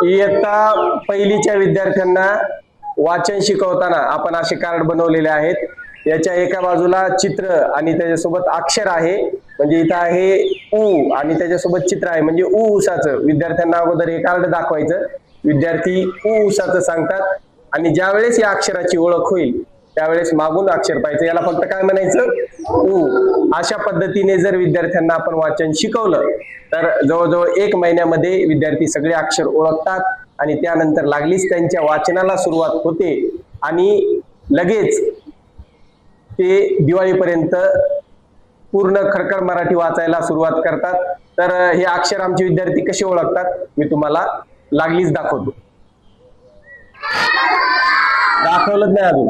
इयत्ता पहिलीच्या विद्यार्थ्यांना वाचन शिकवताना आपण असे कार्ड बनवलेले आहेत. याच्या एका बाजूला चित्र आणि त्याच्यासोबत अक्षर आहे. म्हणजे इथं आहे ऊ आणि त्याच्यासोबत चित्र आहे. म्हणजे ऊ ऊसाचं विद्यार्थ्यांना अगोदर हे कार्ड दाखवायचं. विद्यार्थी ऊ ऊसाचं सांगतात आणि ज्या वेळेस या अक्षराची ओळख होईल त्यावेळेस मागून अक्षर पाहायचं. याला फक्त काय म्हणायचं? ऊ. अशा पद्धतीने जर विद्यार्थ्यांना आपण वाचन शिकवलं तर जवळजवळ 1 महिन्यामध्ये विद्यार्थी सगळे अक्षर ओळखतात आणि त्यानंतर लागलीच त्यांच्या वाचनाला सुरुवात होते आणि लगेच ते दिवाळीपर्यंत पूर्ण खडखड मराठी वाचायला सुरुवात करतात. तर हे अक्षर आमचे विद्यार्थी कसे ओळखतात मी तुम्हाला लागलीच दाखवतो. दाखवलंच नाही अजून.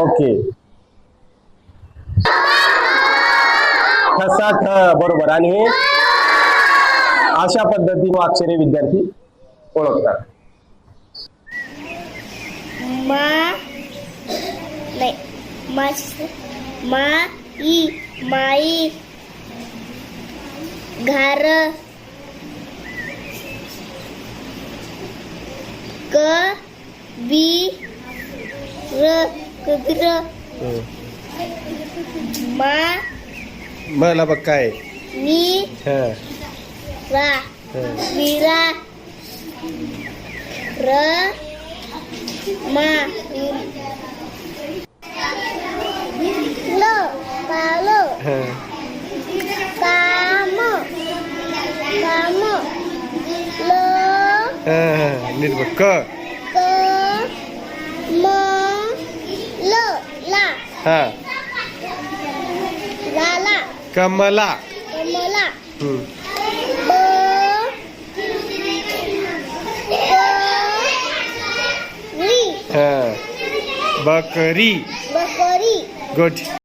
ओके. ठसा ठ बरोबर. आणि हे अशा पद्धतीने अक्षरे विद्यार्थी ओळखतात. माई घर मला बघ काय मी रा विरा र मा लो पालो काम काम लो नीट बघ. क क म ल ला हा ला ला कमला. कमला ब री बकरी. बकरी गुड.